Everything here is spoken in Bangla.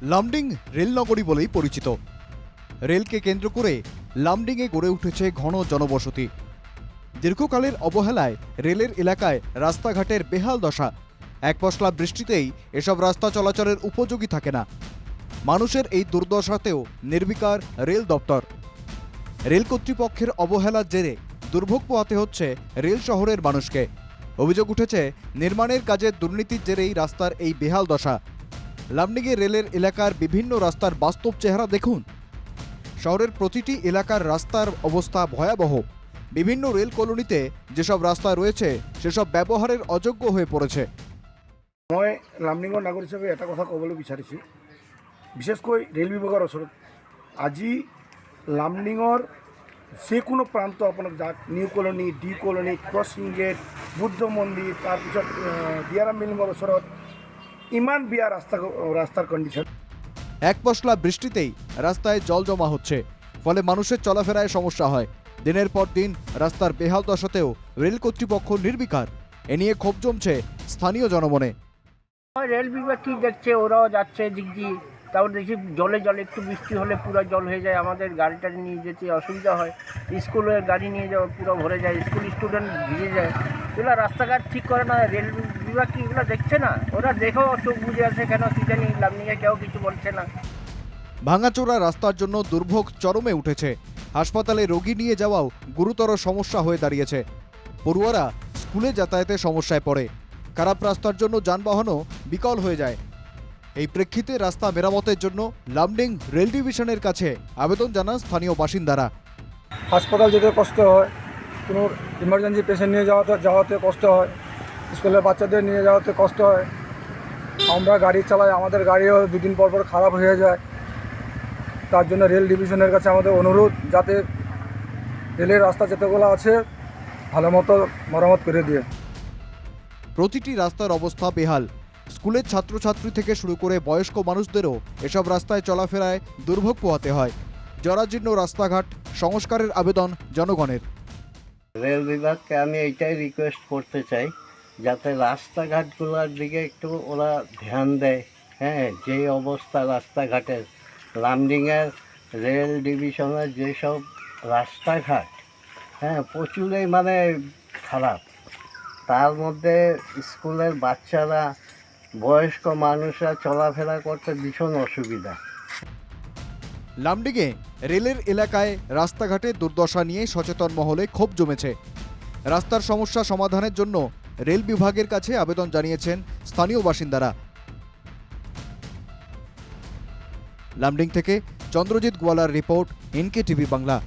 লামডিং রেলনগরী বলেই পরিচিত। রেলকে কেন্দ্র করে লামডিংয়ে গড়ে উঠেছে ঘন জনবসতি। দীর্ঘকালের অবহেলায় রেলের এলাকায় রাস্তাঘাটের বেহাল দশা। এক পশলা বৃষ্টিতেই এসব রাস্তা চলাচলের উপযোগী থাকে না। মানুষের এই দুর্দশাতেও নির্বিকার রেল দপ্তর। রেল কর্তৃপক্ষের অবহেলার জেরে দুর্ভোগ পোহাতে হচ্ছে রেল শহরের মানুষকে। অভিযোগ উঠেছে নির্মাণের কাজে দুর্নীতির জেরেই রাস্তার এই বেহাল দশা। লামডিংয়ে রেলের এলাকার বিভিন্ন রাস্তার বাস্তব চেহারা দেখুন। শহরের প্রতিটি এলাকার রাস্তার অবস্থা ভয়াবহ। বিভিন্ন রেল কলোনিতে যেসব ৰাস্তা রয়েছে সেসব ব্যৱহারের অযোগ্য হয়ে পড়েছে। মই লামডিঙৰ নাগৰিক হিচাপে এটা কথা ক'বলৈ বিচাৰিছোঁ, বিশেষকৈ ৰেল বিভাগৰ ওচৰত আজি লামডিঙৰ যিকোনো প্ৰান্ত আপোনাক যাক new colony, D colony, crossing gate, Buddha মন্দিৰ, তাৰপিছত দিয়াৰাম বিল্ডিঙৰ ওচৰত ইমান বেয়া ৰাস্তাৰ কণ্ডিশ্যন। এক পশলা বৃষ্টিতেই রাস্তায় জল জমা হচ্ছে, ফলে মানুষের চলাফেরায় সমস্যা হয়। দিনের পর দিন রাস্তার বেহাল দশাতেও রেল কর্তৃপক্ষ নির্বিকার। এ নিয়ে ক্ষোভ জমছে স্থানীয় জনমনে। রেল বিভাগ কি দেখছে, ওরাও যাচ্ছে দিক দিয়ে, তারপর দেখি জলে একটু বৃষ্টি হলে পুরো জল হয়ে যায়, আমাদের গাড়িটা নিয়ে যেতে অসুবিধা হয়। স্কুলের গাড়ি নিয়ে যাওয়া পুরো ভরে যায়, স্কুল স্টুডেন্ট ভিজে যায়। এগুলো রাস্তাঘাট ঠিক করে না, রেল বিভাগ কি এগুলো দেখছে না? ওরা দেখেও চোখ বুঝে আছে কেন কি জানি, লামডিঙে কেউ কিছু বলছে না। ভাঙাচোরা রাস্তার জন্য দুর্ভোগ চরমে উঠেছে। হাসপাতালে রোগী নিয়ে যাওয়াও গুরুতর সমস্যা হয়ে দাঁড়িয়েছে। পড়ুয়ারা স্কুলে যাতায়াতে সমস্যায় পড়ে। খারাপ রাস্তার জন্য যানবাহনও বিকল হয়ে যায়। এই প্রেক্ষিতে রাস্তা মেরামতের জন্য লামডিং রেল ডিভিশনের কাছে আবেদন জানান স্থানীয় বাসিন্দারা। হাসপাতাল যেতে কষ্ট হয়, কোনো ইমার্জেন্সি পেশেন্ট নিয়ে যাওয়াতে কষ্ট হয়, স্কুলের বাচ্চাদের নিয়ে যাওয়াতে কষ্ট হয়। আমরা গাড়ি চালাই, আমাদের গাড়িও দুদিন পর খারাপ হয়ে যায়। তার জন্য রেল ডিভিশনের কাছে আমাদের অনুরোধ, যাতে রেলের রাস্তা যেতেগুলো আছে ভালো মতো মেরামত করে দিয়ে। প্রতিটি রাস্তার অবস্থা বেহাল। স্কুলের ছাত্রছাত্রী থেকে শুরু করে বয়স্ক মানুষদেরও এসব রাস্তায় চলাফেরায় দুর্ভোগ পোহাতে হয়। জরাজীর্ণ রাস্তাঘাট সংস্কারের আবেদন জনগণের। রেল বিভাগকে আমি এইটাই রিকোয়েস্ট করতে চাই, যাতে রাস্তাঘাটগুলোর দিকে একটু ওরা ধ্যান দেয়। হ্যাঁ, যেই অবস্থা রাস্তাঘাটের, লামডিংয়ের রেল ডিভিশনের যেসব রাস্তাঘাট, হ্যাঁ, প্রচুরই খারাপ। তার মধ্যে স্কুলের বাচ্চারা, বয়স্ক মানুষরা চলাফেরা করতে ভীষণ অসুবিধা। লামডিংয়ে রেলের এলাকায় রাস্তাঘাটে দুর্দশা নিয়ে সচেতন মহলে ক্ষোভ জমেছে। রাস্তার সমস্যা সমাধানের জন্য রেল বিভাগের কাছে আবেদন জানিয়েছেন স্থানীয় বাসিন্দারা। লামডিং থেকে চন্দ্রজিৎ গোয়ালার রিপোর্ট, NK টিভি বাংলা।